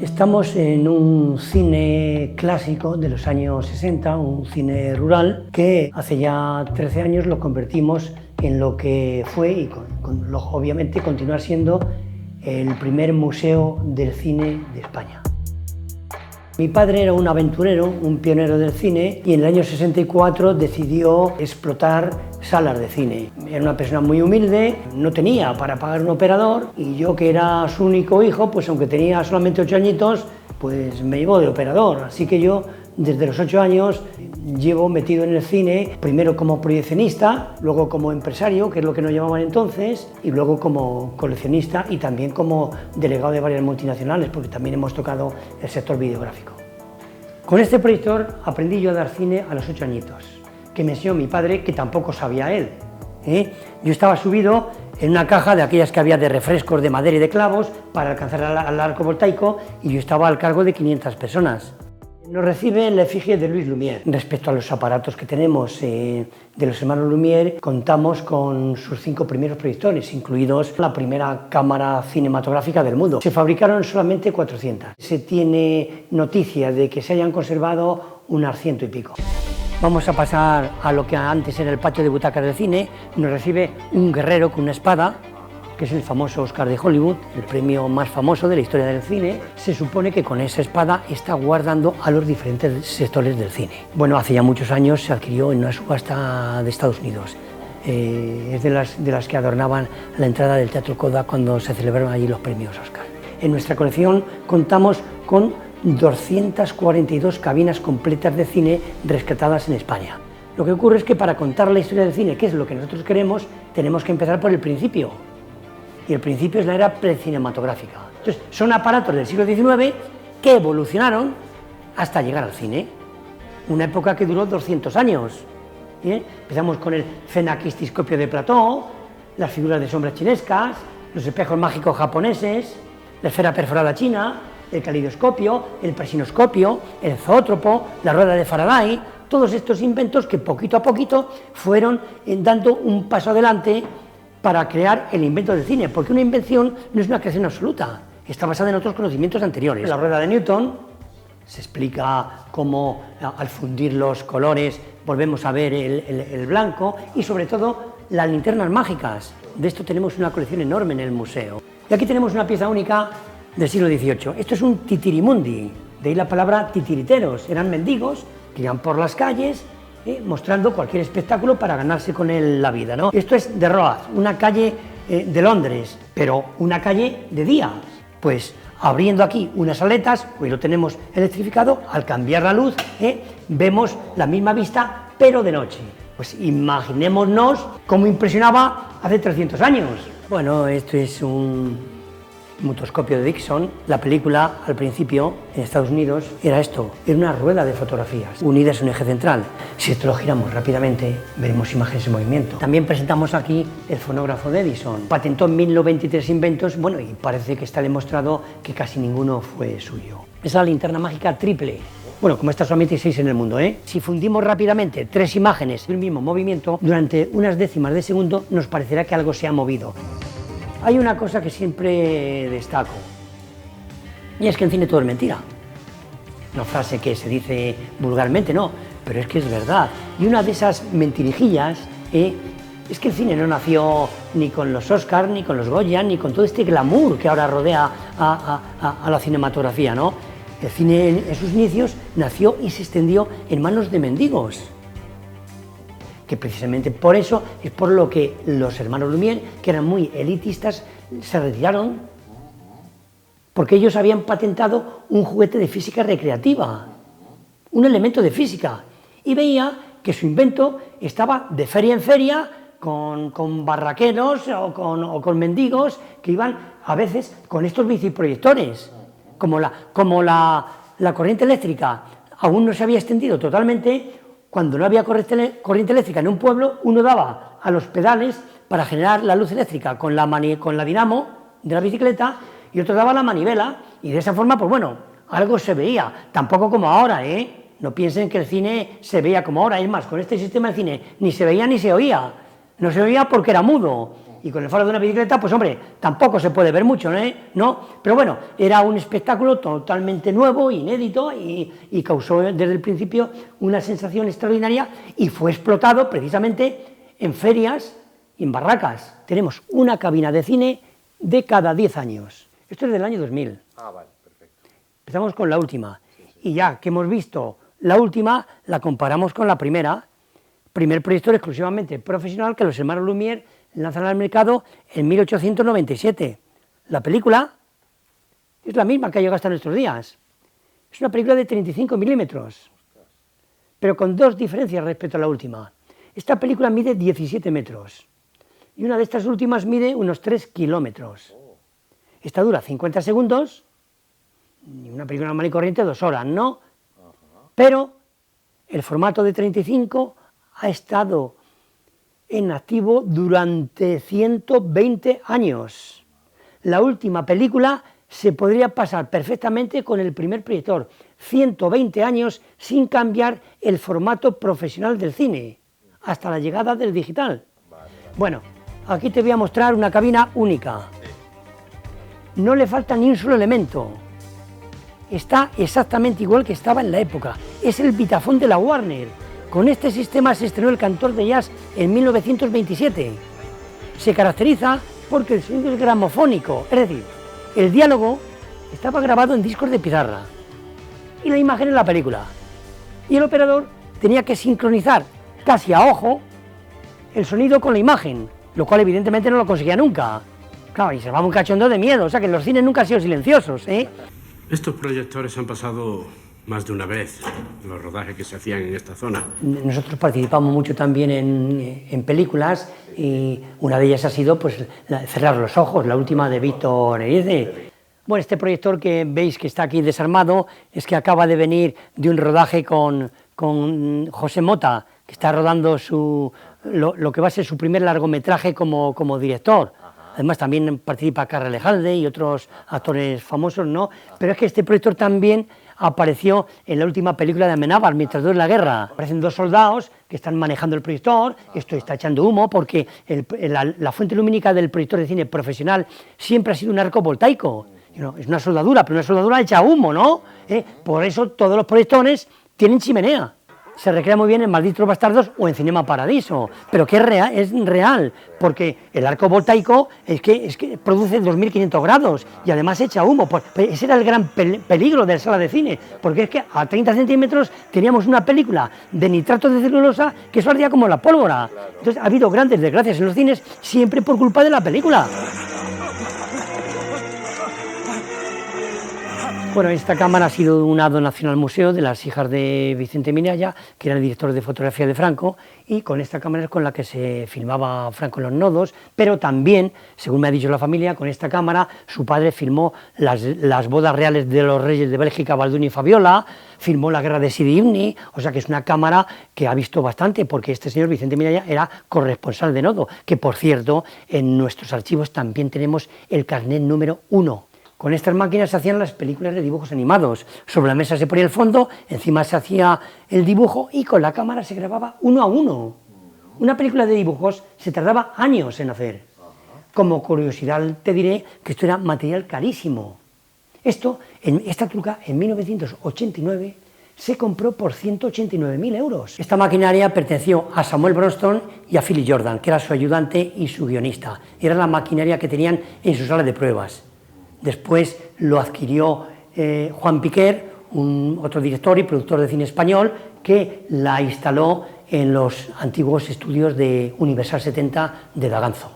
Estamos en un cine clásico de los años 60, un cine rural, que hace ya 13 años lo convertimos en lo que fue y obviamente continuar siendo el primer museo del cine de España. Mi padre era un aventurero, un pionero del cine, y en el año 64 decidió explotar salas de cine. Era una persona muy humilde, no tenía para pagar un operador, y yo, que era su único hijo, pues aunque tenía solamente 8 añitos, pues me llevó de operador. Así que yo, desde los 8 años, llevo metido en el cine, primero como proyeccionista, luego como empresario, que es lo que nos llamaban entonces, y luego como coleccionista y también como delegado de varias multinacionales, porque también hemos tocado el sector videográfico. Con este proyector aprendí yo a dar cine a los 8 añitos, que me enseñó mi padre, que tampoco sabía él. Yo estaba subido en una caja de aquellas que había de refrescos de madera y de clavos para alcanzar al arco voltaico, y yo estaba al cargo de 500 personas. Nos recibe la efigie de Louis Lumière. Respecto a los aparatos que tenemos de los hermanos Lumière, contamos con sus 5 primeros proyectores, incluidos la primera cámara cinematográfica del mundo. Se fabricaron solamente 400. Se tiene noticia de que se hayan conservado unas 100 y pico. Vamos a pasar a lo que antes era el patio de butacas del cine. Nos recibe un guerrero con una espada, que es el famoso Oscar de Hollywood, el premio más famoso de la historia del cine. Se supone que con esa espada está guardando a los diferentes sectores del cine. Bueno, hace ya muchos años se adquirió en una subasta de Estados Unidos. Es de las que adornaban la entrada del Teatro Kodak cuando se celebraron allí los premios Oscar. En nuestra colección contamos con 242 cabinas completas de cine rescatadas en España. Lo que ocurre es que para contar la historia del cine, que es lo que nosotros queremos, tenemos que empezar por el principio. Y el principio es la era precinematográfica. Entonces, son aparatos del siglo XIX que evolucionaron hasta llegar al cine. Una época que duró 200 años. Empezamos con el fenaquistiscopio de Platón, las figuras de sombras chinescas, los espejos mágicos japoneses, la esfera perforada china, el calidoscopio, el presinoscopio, el zoótropo, la rueda de Faraday. Todos estos inventos que poquito a poquito fueron dando un paso adelante para crear el invento del cine, porque una invención no es una creación absoluta, está basada en otros conocimientos anteriores. La rueda de Newton se explica cómo al fundir los colores volvemos a ver el blanco, y sobre todo las linternas mágicas. De esto tenemos una colección enorme en el museo. Y aquí tenemos una pieza única del siglo XVIII. Esto es un titirimundi, de ahí la palabra titiriteros. Eran mendigos que iban por las calles mostrando cualquier espectáculo para ganarse con él la vida, ¿no? Esto es de Roath, una calle de Londres, pero una calle de día. Pues abriendo aquí unas aletas, hoy lo tenemos electrificado, al cambiar la luz vemos la misma vista, pero de noche. Pues imaginémonos cómo impresionaba hace 300 años. Bueno, esto es un mutoscopio de Dixon. La película, al principio, en Estados Unidos, era esto, era una rueda de fotografías unidas a un eje central. Si esto lo giramos rápidamente, veremos imágenes en movimiento. También presentamos aquí el fonógrafo de Edison. Patentó en 1023 inventos, bueno, y parece que está demostrado que casi ninguno fue suyo. Es la linterna mágica triple. Bueno, como esta solamente hay 6 en el mundo, Si fundimos rápidamente 3 imágenes en el mismo movimiento, durante unas décimas de segundo nos parecerá que algo se ha movido. Hay una cosa que siempre destaco, y es que en cine todo es mentira. Una frase que se dice vulgarmente, no, pero es que es verdad. Y una de esas mentirijillas es que el cine no nació ni con los Oscars, ni con los Goya, ni con todo este glamour que ahora rodea a la cinematografía, ¿no? El cine en sus inicios nació y se extendió en manos de mendigos, que precisamente por eso es por lo que los hermanos Lumière, que eran muy elitistas, se retiraron, porque ellos habían patentado un juguete de física recreativa, un elemento de física, y veía que su invento estaba de feria en feria con barraqueros o con mendigos que iban a veces con estos biciproyectores. Como la corriente eléctrica aún no se había extendido totalmente, cuando no había corriente eléctrica en un pueblo, uno daba a los pedales para generar la luz eléctrica con la dinamo de la bicicleta, y otro daba la manivela, y de esa forma, pues bueno, algo se veía. Tampoco como ahora, No piensen que el cine se veía como ahora. Es más, con este sistema de cine ni se veía ni se oía. No se oía porque era mudo. Y con el faro de una bicicleta, pues hombre, tampoco se puede ver mucho, ¿no? Pero bueno, era un espectáculo totalmente nuevo, inédito, y causó desde el principio una sensación extraordinaria, y fue explotado precisamente en ferias y en barracas. Tenemos una cabina de cine de cada 10 años. Esto es del año 2000. Ah, vale, perfecto. Empezamos con la última. Y ya que hemos visto la última, la comparamos con la primera. Primer proyector exclusivamente profesional que los hermanos Lumière lanzan al mercado en 1897. La película es la misma que ha llegado hasta nuestros días. Es una película de 35 milímetros, pero con dos diferencias respecto a la última. Esta película mide 17 metros y una de estas últimas mide unos 3 kilómetros. Esta dura 50 segundos, y una película normal y corriente 2 horas, ¿no? Pero el formato de 35 ha estado en activo durante 120 años. La última película se podría pasar perfectamente con el primer proyector. 120 años sin cambiar el formato profesional del cine, hasta la llegada del digital. Bueno, aquí te voy a mostrar una cabina única. No le falta ni un solo elemento. Está exactamente igual que estaba en la época. Es el Vitaphone de la Warner. Con este sistema se estrenó El Cantor de Jazz en 1927. Se caracteriza porque el sonido es gramofónico, es decir, el diálogo estaba grabado en discos de pizarra y la imagen en la película. Y el operador tenía que sincronizar casi a ojo el sonido con la imagen, lo cual evidentemente no lo conseguía nunca. Claro, y se va un cachondo de miedo, o sea que los cines nunca han sido silenciosos, ¿eh? Estos proyectores han pasado más de una vez los rodajes que se hacían en esta zona. Nosotros participamos mucho también en películas, y una de ellas ha sido pues Cerrar los ojos, la última de Víctor Erice. Bueno, este proyector que veis que está aquí desarmado es que acaba de venir de un rodaje con José Mota, que está rodando lo que va a ser su primer largometraje como director. Además también participa Carra Lejalde y otros actores famosos, ¿no? Pero es que este proyector también apareció en la última película de Amenábar, Mientras dure la guerra. Aparecen dos soldados que están manejando el proyector, esto está echando humo porque la fuente lumínica del proyector de cine profesional siempre ha sido un arco voltaico. Es una soldadura, pero una soldadura echa humo, ¿no? Por eso todos los proyectores tienen chimenea. Se recrea muy bien en Malditos Bastardos o en Cinema Paradiso, pero que es real, porque el arco voltaico es que produce 2500 grados y además echa humo. Pues ese era el gran peligro de la sala de cine, porque es que a 30 centímetros teníamos una película de nitrato de celulosa que eso ardía como la pólvora. Entonces ha habido grandes desgracias en los cines siempre por culpa de la película. Bueno, esta cámara ha sido una donación al museo de las hijas de Vicente Minaya, que era el director de fotografía de Franco, y con esta cámara es con la que se filmaba Franco en los nodos, pero también, según me ha dicho la familia, con esta cámara su padre filmó las bodas reales de los reyes de Bélgica, Balduino y Fabiola, filmó la guerra de Sidi Ifni, o sea que es una cámara que ha visto bastante, porque este señor Vicente Minaya era corresponsal de nodo, que por cierto, en nuestros archivos también tenemos el carnet número 1. Con estas máquinas se hacían las películas de dibujos animados. Sobre la mesa se ponía el fondo, encima se hacía el dibujo y con la cámara se grababa uno a uno. Una película de dibujos se tardaba años en hacer. Como curiosidad te diré que esto era material carísimo. Esta truca en 1989 se compró por 189.000 euros. Esta maquinaria perteneció a Samuel Bronston y a Philip Jordan, que era su ayudante y su guionista. Era la maquinaria que tenían en su sala de pruebas. Después lo adquirió Juan Piquer, otro director y productor de cine español, que la instaló en los antiguos estudios de Universal 70 de Daganzo.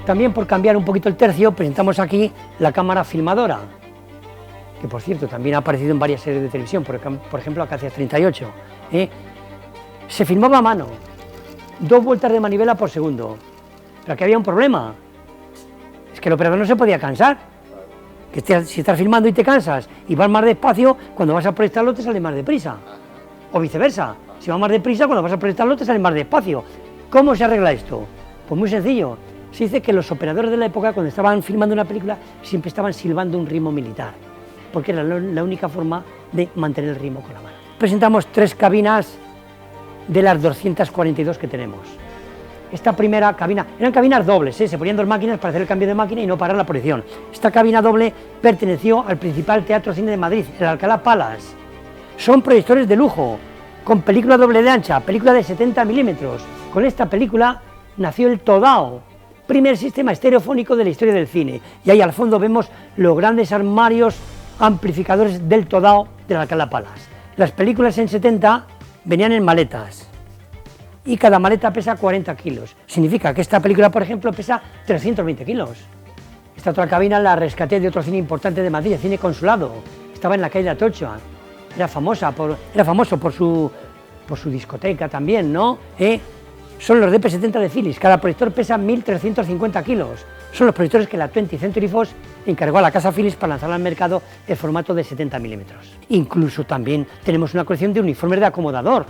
También, por cambiar un poquito el tercio, presentamos aquí la cámara filmadora, que por cierto también ha aparecido en varias series de televisión, por ejemplo Acacias 38. Se filmaba a mano, 2 vueltas de manivela por segundo, pero aquí había un problema. Es que el operador no se podía cansar, que si estás filmando y te cansas y vas más despacio, cuando vas a proyectarlo te sale más deprisa, o viceversa, si vas más deprisa, cuando vas a proyectarlo te sale más despacio. ¿Cómo se arregla esto? Pues muy sencillo, se dice que los operadores de la época, cuando estaban filmando una película, siempre estaban silbando un ritmo militar, porque era la única forma de mantener el ritmo con la mano. Presentamos 3 cabinas de las 242 que tenemos. esta primera cabina, eran cabinas dobles, se ponían dos máquinas para hacer el cambio de máquina y no parar la proyección. Esta cabina doble perteneció al principal Teatro Cine de Madrid, el Alcalá Palace. Son proyectores de lujo, con película doble de ancha, película de 70 milímetros. Con esta película nació el Todao, primer sistema estereofónico de la historia del cine. Y ahí al fondo vemos los grandes armarios amplificadores del Todao del Alcalá Palace. Las películas en 70 venían en maletas y cada maleta pesa 40 kilos. Significa que esta película, por ejemplo, pesa 320 kilos. Esta otra cabina la rescaté de otro cine importante de Madrid, el Cine Consulado. Estaba en la calle de Atocha. Era famoso por su discoteca también, ¿no? Son los DP70 de Philips. Cada proyector pesa 1.350 kilos. Son los proyectores que la 20th Century Fox encargó a la casa Philips para lanzar al mercado el formato de 70 milímetros. Incluso también tenemos una colección de uniformes de acomodador,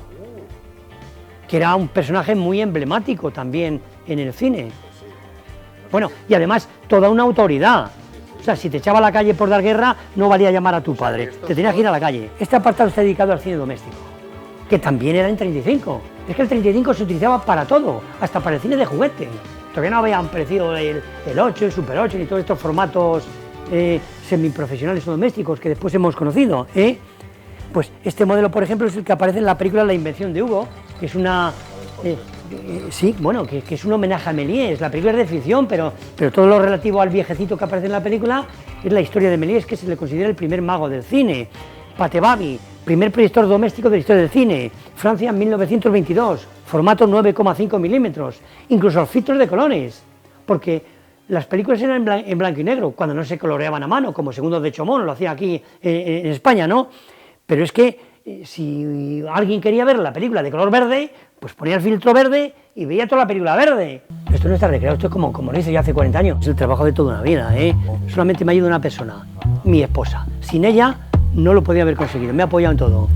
que era un personaje muy emblemático también en el cine. Bueno, y además toda una autoridad. O sea, si te echaba a la calle por dar guerra, no valía llamar a tu padre, te tenías que ir a la calle. Este apartado está dedicado al cine doméstico, que también era en 35. Es que el 35 se utilizaba para todo, hasta para el cine de juguete. Todavía no habían aparecido el 8, el Super 8, ni todos estos formatos semiprofesionales o domésticos que después hemos conocido. Pues este modelo, por ejemplo, es el que aparece en la película La invención de Hugo, que es una... sí, bueno, que es un homenaje a Méliès. La película es de ficción, pero todo lo relativo al viejecito que aparece en la película es la historia de Méliès, que se le considera el primer mago del cine. Patebabi, primer proyector doméstico de la historia del cine. Francia, 1922, formato 9,5 milímetros. Incluso los filtros de colores, porque las películas eran en blanco y negro, cuando no se coloreaban a mano, como Segundos de Chomón lo hacía aquí en España, ¿no? Pero es que si alguien quería ver la película de color verde, pues ponía el filtro verde y veía toda la película verde. Esto no está recreado, esto es como lo hice yo hace 40 años. Es el trabajo de toda una vida, Solamente me ayuda una persona, mi esposa. Sin ella no lo podía haber conseguido, me ha apoyado en todo.